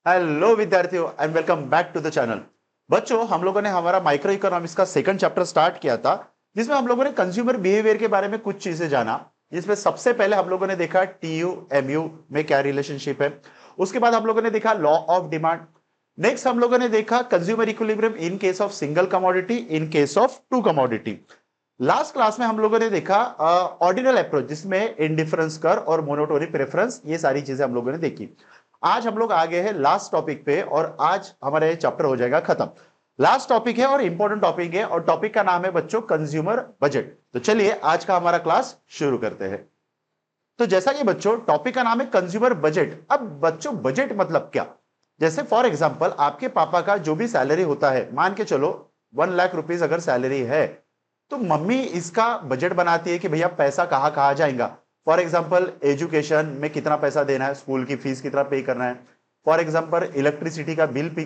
Hello विद्यार्थियों and welcome back to the channel. बच्चों, हम लोगों ने हमारा माइक्रो इकोनॉमिक्स का सेकंड चैप्टर स्टार्ट किया था, जिसमें हम लोगों ने कंज्यूमर बिहेवियर के बारे में कुछ चीजें जाना। जिसमें सबसे पहले हम लोगों ने देखा टीयू एमयू में क्या रिलेशनशिप है। उसके बाद हम लोगों ने देखा लॉ ऑफ डिमांड। नेक्स्ट हम लोगों ने देखा consumer equilibrium in case of single commodity, in case of two commodity. Last class में हम लोगों ने देखा ऑर्डिनल अप्रोच, जिसमें इंडिफरेंस कर और मोनोटोनी प्रेफरेंस, ये सारी चीजें हम लोगों ने देखी। आज हम लोग आ गए हैं लास्ट टॉपिक पे और आज हमारा ये चैप्टर हो जाएगा खत्म। लास्ट टॉपिक है और इंपॉर्टेंट टॉपिक है और टॉपिक का नाम है बच्चों कंज्यूमर बजट। तो चलिए आज का हमारा क्लास शुरू करते हैं। तो जैसा कि बच्चों टॉपिक का नाम है कंज्यूमर बजट। अब बच्चों बजट मतलब क्या? जैसे फॉर एग्जांपल आपके पापा का जो भी सैलरी होता है, मान के चलो 1 लाख रुपीज अगर सैलरी है, तो मम्मी इसका बजट बनाती है कि भैया पैसा कहां कहां जाएगा। फॉर एग्जाम्पल एजुकेशन में कितना पैसा देना है, स्कूल की फीस कितना पे करना है। फॉर एग्जाम्पल इलेक्ट्रिसिटी का बिल पे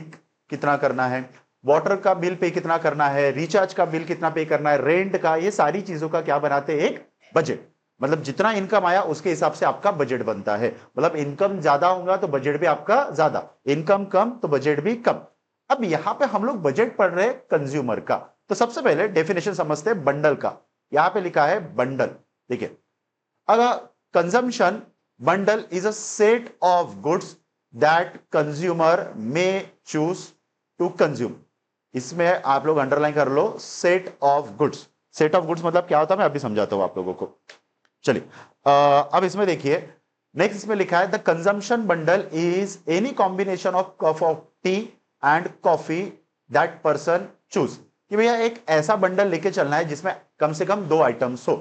कितना करना है, वाटर का बिल पे कितना करना है, रिचार्ज का बिल कितना पे करना है, रेंट का, ये सारी चीजों का क्या बनाते हैं? एक बजट। मतलब जितना इनकम आया उसके हिसाब से आपका बजट बनता है। मतलब इनकम ज्यादा होगा तो बजट भी आपका ज्यादा, इनकम कम तो बजट भी कम। अब यहां पे हम लोग बजट पढ़ रहे हैं कंज्यूमर का। तो सबसे पहले डेफिनेशन समझते हैं बंडल का। यहां पे लिखा है बंडल, देखिए। अगर consumption bundle is a set of goods that consumer may choose to consume. इसमें आप लोग अंडरलाइन कर लो, set of goods. Set of goods मतलब क्या होता है मैं अभी समझाता हूं आप लोगों को। चलिए अब इसमें देखिए, नेक्स्ट इसमें लिखा है the consumption bundle is any combination of cup of T and coffee that person choose. कि भैया एक ऐसा बंडल लेके चलना है जिसमें कम से कम 2 आइटम्स हो,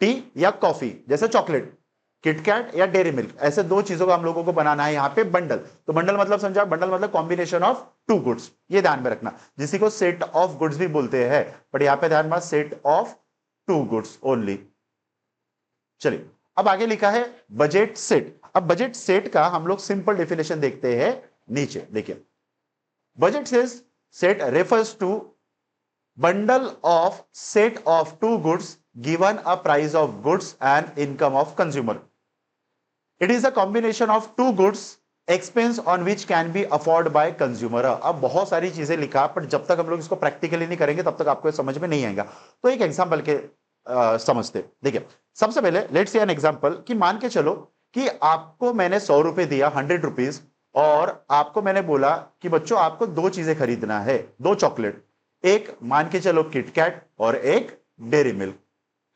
टी या कॉफी, जैसे चॉकलेट, किटकैट या डेयरी मिल्क, ऐसे 2 चीजों का हम लोगों को बनाना है यहाँ पे बंडल। तो बंडल मतलब समझा, बंडल मतलब कॉम्बिनेशन ऑफ 2 गुड्स, ये ध्यान में रखना। जिसी को सेट ऑफ गुड्स भी बोलते हैं, बट यहाँ पे ध्यान में सेट ऑफ 2 गुड्स ओनली। चलिए अब आगे लिखा है बजट सेट। अब बजट सेट का हम लोग सिंपल डेफिनेशन देखते हैं, नीचे देखिए। Budget set refers to bundle of set of 2 goods given a price of goods and income of consumer. It is a combination of 2 goods expense on which can be afforded by consumer। अब बहुत सारी चीजें लिखा, पर जब तक हम लोग इसको प्रैक्टिकली नहीं करेंगे तब तक आपको समझ में नहीं आएगा। तो एक एग्जांपल के समझते देखिए। सबसे पहले लेट्स से एन एग्जांपल कि मान के चलो कि आपको मैंने 100 रुपए दिया, 100 रुपीज, और आपको मैंने बोला कि बच्चों आपको 2 चीजें खरीदना है, 2 चॉकलेट। एक मान के चलो किटकैट और एक डेयरी मिल्क।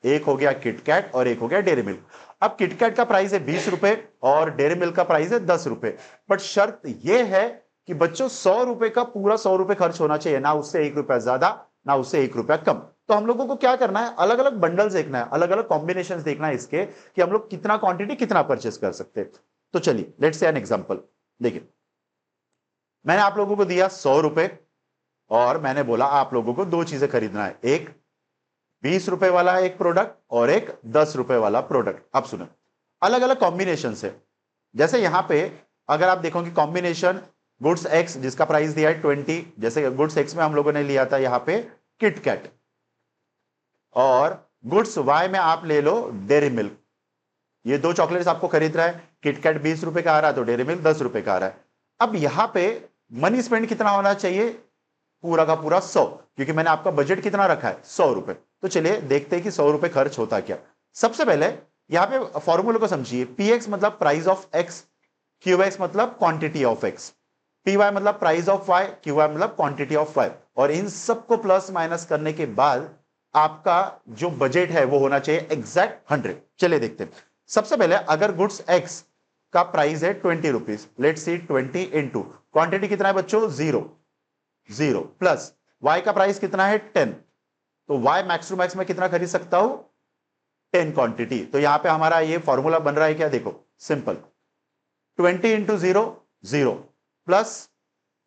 एक हो गया किटकैट और एक हो गया डेयरी मिल्क। अब किटकैट का प्राइस है 20 रुपए और डेयरी मिल्क का प्राइस है 10 रुपए। बट शर्त यह है कि बच्चों 100 रुपए का पूरा 100 रुपए खर्च होना चाहिए, ना उससे 1 रुपया ज्यादा ना उससे 1 रुपया कम। तो हम लोगों को क्या करना है, अलग अलग बंडल्स देखना है, अलग अलग कॉम्बिनेशन देखना है इसके, कि हम लोग कितना क्वांटिटी कितना परचेस कर सकते हैं। तो चलिए लेट्स से एन एग्जांपल। देखिए मैंने आप लोगों को दिया 100 रुपए और मैंने बोला आप लोगों को 2 चीजें खरीदना है, एक 20 रुपए वाला एक प्रोडक्ट और एक 10 रुपए वाला प्रोडक्ट। अब सुनो, अलग अलग कॉम्बिनेशन है। जैसे यहां पे अगर आप देखो कि कॉम्बिनेशन गुड्स एक्स जिसका प्राइस दिया है 20, जैसे गुड्स एक्स में हम लोगों ने लिया था यहां पे किटकैट, और गुड्स वाई में आप ले लो डेयरी मिल्क। ये 2 चॉकलेट्स आपको खरीद रहा है, किटकैट 20 रुपए का आ रहा है तो डेयरी मिल्क 10 रुपए का आ रहा है। अब यहां पे मनी स्पेंड कितना होना चाहिए? पूरा का पूरा 100, क्योंकि मैंने आपका बजट कितना रखा है 100 रुपए। तो चलिए देखते हैं कि 100 रुपए खर्च होता क्या। सबसे पहले यहां पे फॉर्मूले को समझिए। पी एक्स मतलब price of X, Q X मतलब quantity of X, P Y मतलब price of Y, Q Y मतलब क्वांटिटी ऑफ वाई। और इन सबको प्लस माइनस करने के बाद आपका जो बजट है वो होना चाहिए एग्जैक्ट 100। चलिए देखते हैं। सबसे पहले अगर गुड्स एक्स का प्राइस है 20 rupees, let see 20 into quantity कितना है बच्चों 0 प्लस y का प्राइस कितना है 10, तो y मैक्स टू मैक्स में कितना खरीद सकता हूं 10 क्वांटिटी। तो यहां पे हमारा ये फॉर्मूला बन रहा है क्या, देखो सिंपल, 20 इंटू 0 प्लस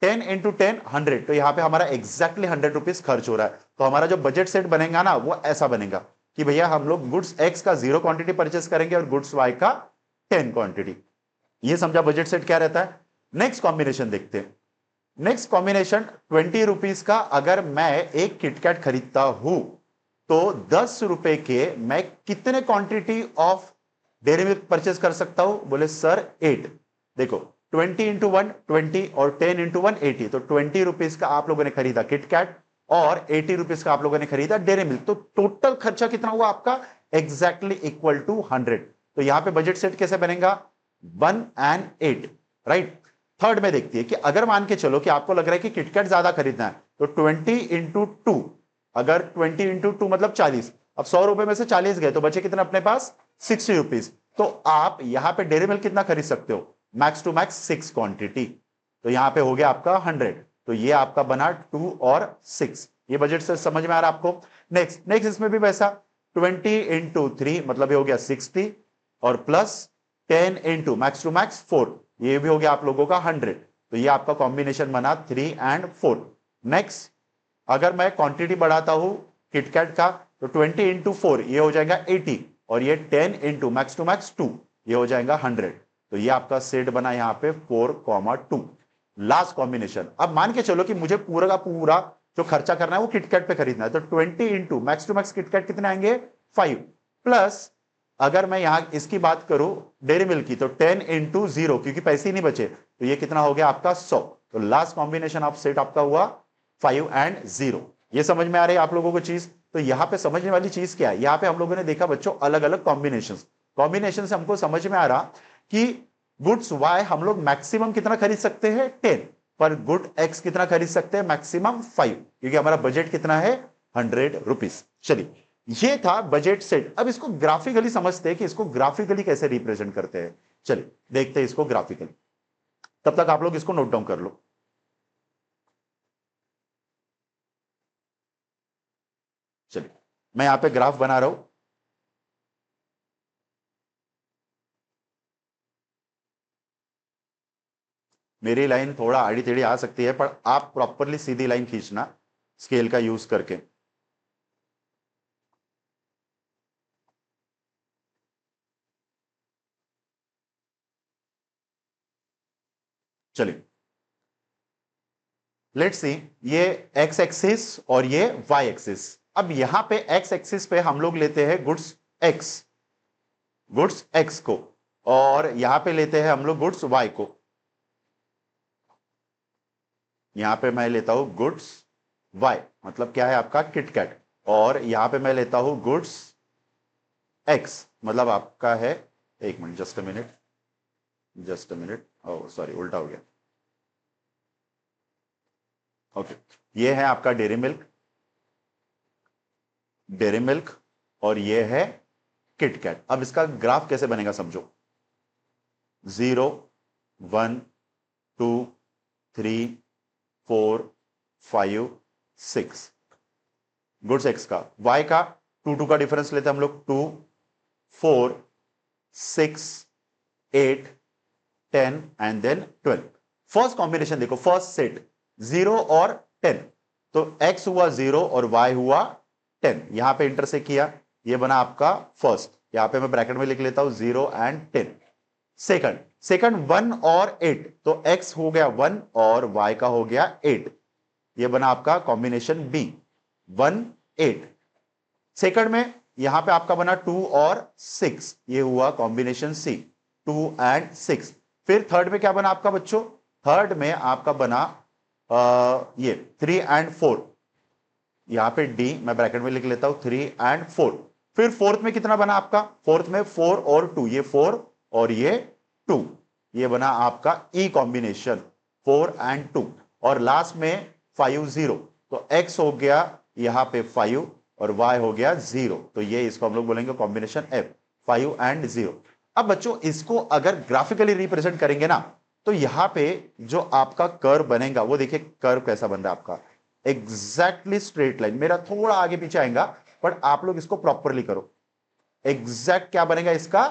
10 इंटू 10 100। तो यहां पे हमारा एग्जैक्टली 100 रुपीज खर्च हो रहा है। तो हमारा जो बजट सेट बनेगा ना वो ऐसा बनेगा कि भैया हम लोग गुड्स एक्स का 0 क्वांटिटी परचेस करेंगे और गुड्स वाई का 10 क्वांटिटी। ये समझा बजट सेट क्या रहता है। नेक्स्ट कॉम्बिनेशन देखते हैं। नेक्स्ट कॉम्बिनेशन 20 रुपीज का अगर मैं एक किटकैट खरीदता हूं तो 10 रुपए के मैं कितने quantity of dairy milk purchase कर सकता हूं? बोले सर 8। देखो 20 × 1 20 और 10 × 1 80, तो 20 रुपीज का आप लोगों ने खरीदा किटकैट और 80 रुपीज का आप लोगों ने खरीदा डेयरी मिल्क। तो टोटल खर्चा कितना हुआ आपका? Exactly equal to 100। तो यहां पे बजट सेट कैसे बनेगा? 1 and 8, राइट। थर्ड में देखती है कि अगर मान के चलो कि आपको लग रहा है कि किटकैट ज्यादा खरीदना है, तो 20 × 2, अगर 20 × 2 मतलब 40, अब 100 रुपए में से 40 गए तो बचे कितना अपने पास? 60 रुपीज। तो आप यहां पे डेयरी मिल्क कितना खरीद सकते हो? Max to max 6 quantity. तो यहां पे हो गया आपका 100। तो ये आपका बना 2 और 6। ये बजट से समझ में आ रहा है आपको? नेक्स्ट इसमें भी वैसा 20 × 3 मतलब ये हो गया 60 और प्लस 10 × मैक्स टू मैक्स 4, ये भी हो गया आप लोगों का 100। तो ये आपका कॉम्बिनेशन बना 3 and 4। नेक्स्ट अगर मैं क्वांटिटी बढ़ाता हूं किटकैट का, तो 20 × 4 ये हो जाएगा 80 और ये 10 × मैक्स टू मैक्स 2 ये हो जाएगा 100। तो ये आपका सेट बना यहां पे 4, 2। लास्ट कॉम्बिनेशन, अब मान के चलो कि मुझे पूरा का पूरा जो खर्चा करना है वो किटकैट पे खरीदना है, तो 20 × मैक्स टू मैक्स किटकैट कितने आएंगे? 5 प्लस अगर मैं यहां इसकी बात करूं डेयरी मिल्क की, तो 10 × 0 क्योंकि पैसे ही नहीं बचे, तो ये कितना हो गया आपका 100। तो लास्ट कॉम्बिनेशन ऑफ सेट आपका हुआ 5 and 0। ये समझ में आ रही है आप लोगों को चीज? तो यहां पे समझने वाली चीज क्या है, यहां पे हम लोगों ने देखा बच्चों अलग अलग कॉम्बिनेशन से हमको समझ में आ रहा कि गुड्स वाई हम लोग मैक्सिमम कितना खरीद सकते हैं? 10, पर गुड एक्स कितना खरीद सकते हैं? मैक्सिमम 5, क्योंकि हमारा बजट कितना है? 100 रुपीज। चलिए, ये था बजट सेट। अब इसको ग्राफिकली समझते हैं कि इसको ग्राफिकली कैसे रिप्रेजेंट करते हैं। चलिए देखते हैं इसको ग्राफिकली, तब तक आप लोग इसको नोट डाउन कर लो। चलिए मैं यहां पे ग्राफ बना रहा हूं। मेरी लाइन थोड़ा आड़ी टेढ़ी आ सकती है, पर आप प्रॉपरली सीधी लाइन खींचना स्केल का यूज करके। चलिए लेट्स सी, ये एक्स एक्सिस और ये वाई एक्सिस। अब यहां पे एक्स एक्सिस पे हम लोग लेते हैं गुड्स एक्स को, और यहां पे लेते हैं हम लोग गुड्स वाई को। यहां पे मैं लेता हूं गुड्स वाई, मतलब क्या है आपका? किटकैट। और यहां पे मैं लेता हूं गुड्स एक्स, मतलब आपका है, एक minute, just a minute, oh sorry उल्टा हो गया। ओके, ये है आपका डेयरी मिल्क और ये है किटकैट। अब इसका ग्राफ कैसे बनेगा समझो। 0, 1, 2, 3, 4, 5, 6 गुड्स एक्स का। वाई का 2 का डिफरेंस लेते हैं हम लोग, 2, 4, 6, 8, 10 एंड देन 12। फर्स्ट कॉम्बिनेशन देखो, फर्स्ट सेट 0 और 10, तो x हुआ 0 और y हुआ 10, यहां पे इंटरसेक्ट किया, ये बना आपका फर्स्ट। यहां पे मैं ब्रैकेट में लिख लेता हूं 0 and 10। सेकंड 1 और 8, तो x हो गया 1 और y का हो गया 8, ये बना आपका कॉम्बिनेशन बी, 1, 8। सेकंड में यहां पे आपका बना 2 और 6, ये हुआ कॉम्बिनेशन सी, 2 and 6। फिर थर्ड में क्या बना आपका बच्चों? थर्ड में आपका बना ये 3 and 4, यहां पे डी मैं ब्रैकेट में लिख लेता हूं, 3 and 4। फिर फोर्थ में कितना बना आपका? फोर्थ में 4 और 2, ये 4 और ये 2, ये बना आपका ई कॉम्बिनेशन, 4 and 2। और लास्ट में 5, 0, तो x हो गया यहां पे 5 और y हो गया 0, तो ये इसको हम लोग बोलेंगे कॉम्बिनेशन f, 5 and 0। अब बच्चों इसको अगर ग्राफिकली रिप्रेजेंट करेंगे ना, तो यहां पे जो आपका कर्व बनेगा वो देखिए कर्व कैसा बन रहा है आपका, एग्जैक्टली स्ट्रेट लाइन। मेरा थोड़ा आगे पीछे आएगा, बट आप लोग इसको प्रॉपरली करो। एग्जैक्ट क्या बनेगा इसका?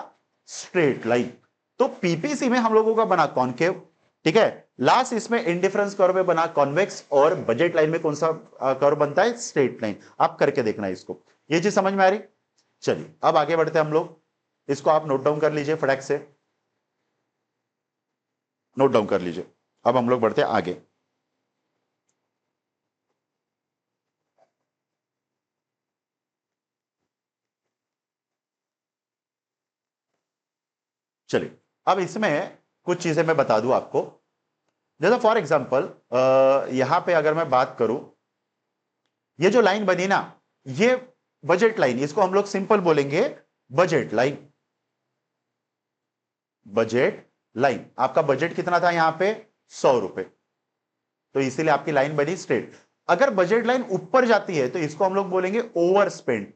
Straight line. तो पीपीसी में हम लोगों का बना कॉनकेव, ठीक है। लास्ट इसमें इंडिफरेंस कर्व में बना कॉन्वेक्स, और बजट लाइन में कौन सा कर्व बनता है? Straight line. आप करके देखना इसको, ये चीज समझ में आ रही? चलिए अब आगे बढ़ते हैं हम लोग, इसको आप नोट डाउन कर लीजिए, फटाक से नोट डाउन कर लीजिए। अब हम लोग बढ़ते हैं आगे। चलिए अब इसमें कुछ चीजें मैं बता दूं आपको। जैसा फॉर एग्जांपल यहां पे अगर मैं बात करूं, ये जो लाइन बनी ना, ये बजट लाइन, इसको हम लोग सिंपल बोलेंगे बजट लाइन। बजट लाइन, आपका बजट कितना था यहां पे? 100 रुपए, तो इसीलिए आपकी लाइन बनी स्ट्रेट। अगर बजट लाइन ऊपर जाती है तो इसको हम लोग बोलेंगे ओवर स्पेंड,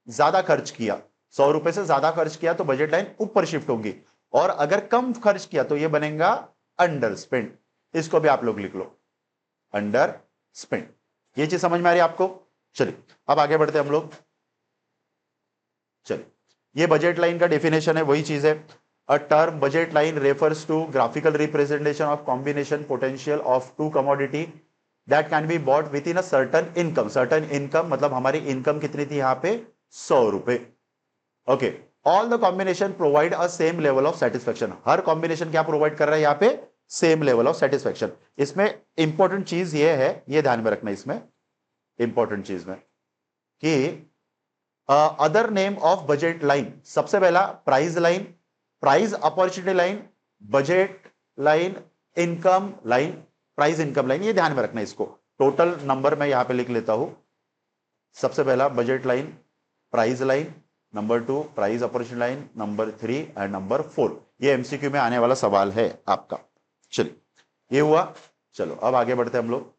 ज्यादा खर्च किया, 100 रुपए से ज्यादा खर्च किया तो बजट लाइन ऊपर शिफ्ट होगी। और अगर कम खर्च किया तो यह बनेगा अंडर स्पेंड, इसको भी आप लोग लिख लो अंडर स्पेंड। ये चीज समझ में आ रही है आपको? चलिए अब आगे बढ़ते हम लोग। चलिए, ये बजट लाइन का डेफिनेशन है, वही चीज है। A term budget line refers to graphical representation of combination potential of two commodity that can be bought with in a certain income. Certain income मतलब हमारी इनकम कितनी थी यहां पे? 100 रुपए। Okay, all the combination provide a same level of satisfaction. हर combination क्या provide कर रहा है यहां पे? Same level of satisfaction. इसमें इंपॉर्टेंट चीज ये है, ये ध्यान में रखना, इसमें इंपॉर्टेंट चीज में कि other name of budget line, सबसे पहला price line, price opportunity line, budget line, income line, price income line, ये ध्यान में रखना। इसको टोटल नंबर मैं यहां पे लिख लेता हूं। सबसे पहला budget line, price line, number 2 price opportunity line, number 3 and number 4। ये एमसीक्यू में आने वाला सवाल है आपका। चलिए, ये हुआ। चलो अब आगे बढ़ते हम लोग।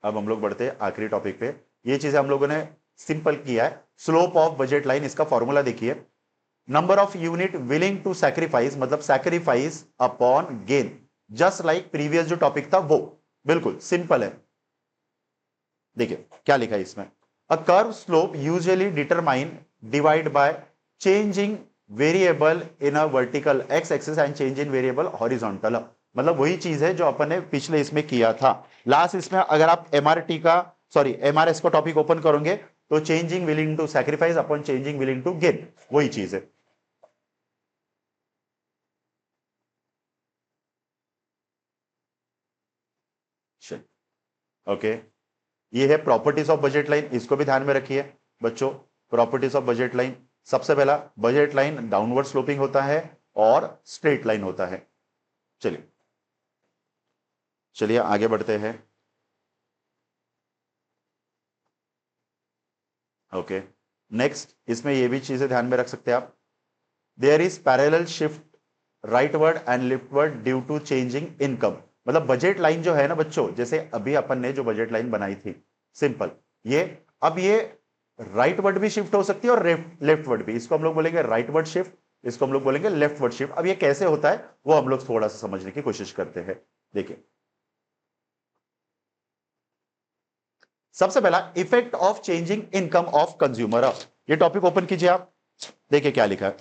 अब हम लोग बढ़ते हैं आखिरी टॉपिक पे। ये चीजें हम लोगों ने सिंपल किया है। स्लोप ऑफ बजट लाइन, इसका फॉर्मूला देखिए, number of unit willing to sacrifice, मतलब sacrifice upon gain, just like previous जो टॉपिक था वो, बिल्कुल सिंपल है। देखिए क्या लिखा है इसमें, a curve slope usually determine divide by changing variable in a vertical x axis and change in variable horizontal. मतलब वही चीज है जो अपन ने पिछले इसमें किया था। लास्ट इसमें अगर आप एमआरटी का, सॉरी एमआरएस का टॉपिक ओपन करोगे तो changing willing to sacrifice upon changing willing to gain, वही चीज है। ओके, ये है प्रॉपर्टीज ऑफ बजट लाइन, इसको भी ध्यान में रखिए बच्चों। प्रॉपर्टीज ऑफ बजट लाइन, सबसे पहला बजट लाइन डाउनवर्ड स्लोपिंग होता है और स्ट्रेट लाइन होता है। चलिए चलिए आगे बढ़ते हैं। ओके, नेक्स्ट इसमें ये भी चीजें ध्यान में रख सकते हैं आप। There is parallel shift rightward and leftward due to changing income. मतलब बजट लाइन जो है ना बच्चों, जैसे अभी अपन ने जो बजट लाइन बनाई थी सिंपल, ये अब ये राइटवर्ड भी शिफ्ट हो सकती है और लेफ्टवर्ड भी। इसको हम लोग बोलेंगे राइटवर्ड शिफ्ट, इसको हम लोग बोलेंगे लेफ्टवर्ड शिफ्ट। अब ये कैसे होता है वो हम लोग थोड़ा सा समझने की कोशिश करते हैं। देखिए सबसे पहला, effect of changing income of consumer. ये टॉपिक ओपन कीजिए आप, देखिए क्या लिखा है।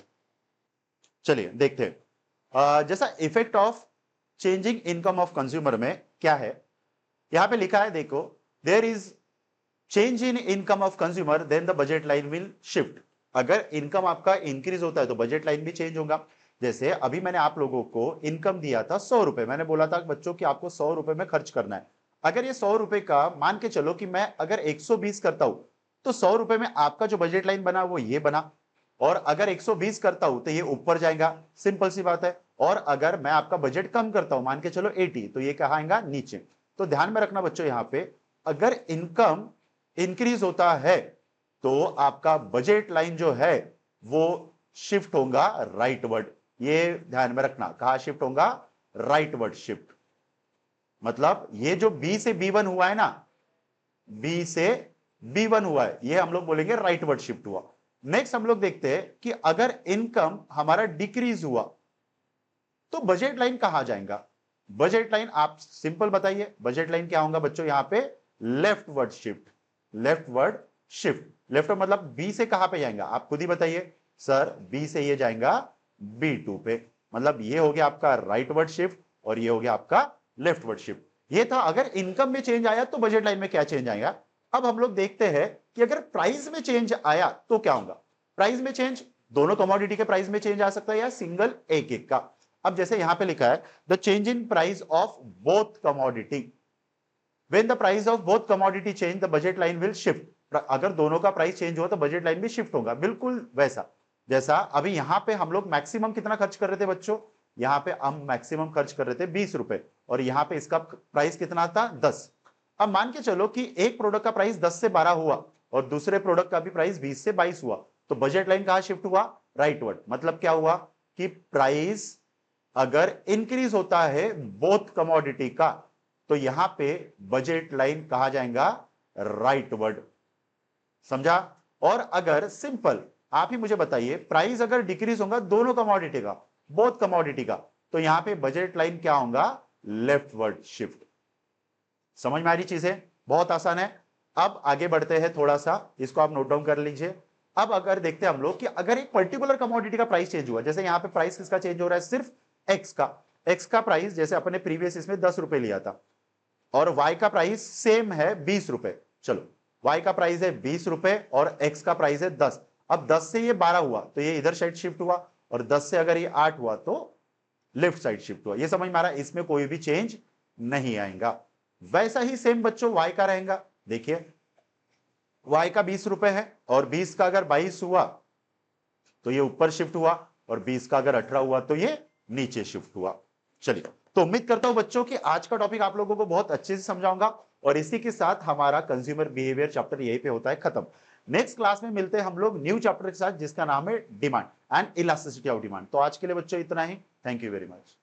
चलिए देखते हैं। जैसा effect of changing income of consumer में क्या है, यहां पे लिखा है देखो, there is change in income of consumer then the budget line will shift. अगर इनकम आपका इंक्रीज होता है तो बजट लाइन भी चेंज होगा। जैसे अभी मैंने आप लोगों को इनकम दिया था 100 रुपए, मैंने बोला था बच्चों कि आपको 100 रुपए में खर्च करना है। अगर ये 100 रुपए का मान के चलो कि मैं अगर 120 करता हूं तो 100 रुपए में आपका जो बजट लाइन बना वो ये बना। और अगर 120 करता हूं तो ये ऊपर जाएगा, सिंपल सी बात है। और अगर मैं आपका बजट कम करता हूं, मान के चलो 80, तो ये कहां आएगा? नीचे। तो ध्यान में रखना बच्चों, यहां पे अगर इनकम इंक्रीज होता है तो आपका बजट लाइन जो है वो शिफ्ट होगा राइटवर्ड। ये ध्यान में रखना, कहां शिफ्ट होगा? Rightward shift. मतलब ये जो बी से बी1 हुआ है ना, बी से बी1 हुआ है, ये हम लोग बोलेंगे राइटवर्ड शिफ्ट हुआ। नेक्स्ट हम लोग देखते हैं कि अगर इनकम हमारा डिक्रीज हुआ तो बजट लाइन कहां जाएगा? बजट लाइन आप सिंपल बताइए, बजट लाइन क्या होगा बच्चों? यहां पे leftward shift. Leftward shift, left मतलब बी से कहां पे जाएगा? आप खुद ही बताइए सर, बी से ये जाएगा बी2 पे। मतलब ये हो गया आपका राइटवर्ड शिफ्ट और ये हो गया आपका लेफ्टवर्ड शिफ्ट। ये था अगर इनकम में चेंज आया तो बजट लाइन में क्या चेंज आएगा। अब हम लोग देखते हैं कि अगर प्राइस में चेंज आया तो क्या होगा। प्राइस में चेंज, दोनों कमोडिटी के प्राइस में चेंज आ सकता है या सिंगल एक एक का। अब जैसे यहां पे लिखा है the change in price of both commodity, when the price of both commodity change the budget line will shift. अगर दोनों का प्राइस चेंज हुआ तो बजट लाइन भी शिफ्ट होगा, बिल्कुल वैसा। जैसा अभी यहां पे हम लोग मैक्सिमम कितना खर्च कर रहे थे बच्चों, यहां पे हम मैक्सिमम खर्च कर रहे थे 20 रुपए और यहां पे इसका प्राइस कितना था 10। अब मान के चलो कि एक प्रोडक्ट का प्राइस 10 से 12 हुआ और दूसरे प्रोडक्ट का भी प्राइस 20 से 22 हुआ, तो बजट लाइन कहां शिफ्ट हुआ, राइटवर्ड। मतलब क्या हुआ कि प्राइस अगर इंक्रीज होता है बोथ कमोडिटी का, तो यहां पे बजट लाइन कहा जाएगा राइटवर्ड। समझा। और अगर सिंपल आप ही मुझे बताइए, प्राइस अगर डिक्रीज होगा दोनों कमोडिटी का, बोथ कमोडिटी का, तो यहां पे बजट लाइन क्या होगा, लेफ्टवर्ड शिफ्ट। समझ में आ रही चीजें, बहुत आसान है। अब आगे बढ़ते हैं थोड़ा सा, इसको आप नोट डाउन कर लीजिए। अब अगर देखते हैं हम लोग कि अगर एक पर्टिकुलर कमोडिटी का प्राइस चेंज हुआ, जैसे यहां पे प्राइस किसका चेंज हो रहा है, सिर्फ एक्स का प्राइस, जैसे अपने प्रीवियस इसमें 10 रुपए लिया था और वाई का प्राइस सेम है 20 रुपए। चलो, वाई का प्राइस है 20 रुपए और एक्स का प्राइस है 10। अब 10 से ये 12 हुआ तो ये इधर साइड शिफ्ट हुआ, और 10 से अगर ये 8 हुआ तो लेफ्ट साइड शिफ्ट हुआ। ये समझ में आ रहा है, इसमें कोई भी चेंज नहीं आएगा। वैसा ही सेम बच्चों वाई का रहेगा। देखिए वाई का 20 रुपए है और 20 का अगर 22 हुआ तो ये ऊपर शिफ्ट हुआ, और 20 का अगर 18 हुआ तो ये नीचे शिफ्ट हुआ। चलिए, तो उम्मीद करता हूं बच्चों कि आज का टॉपिक आप लोगों को बहुत अच्छे से समझाऊंगा, और इसी के साथ हमारा कंज्यूमर बिहेवियर चैप्टर यहीं पे होता है खत्म। नेक्स्ट क्लास में मिलते हैं हम लोग न्यू चैप्टर के साथ, जिसका नाम है demand and elasticity of demand. तो आज के लिए बच्चों इतना ही। Thank you very much.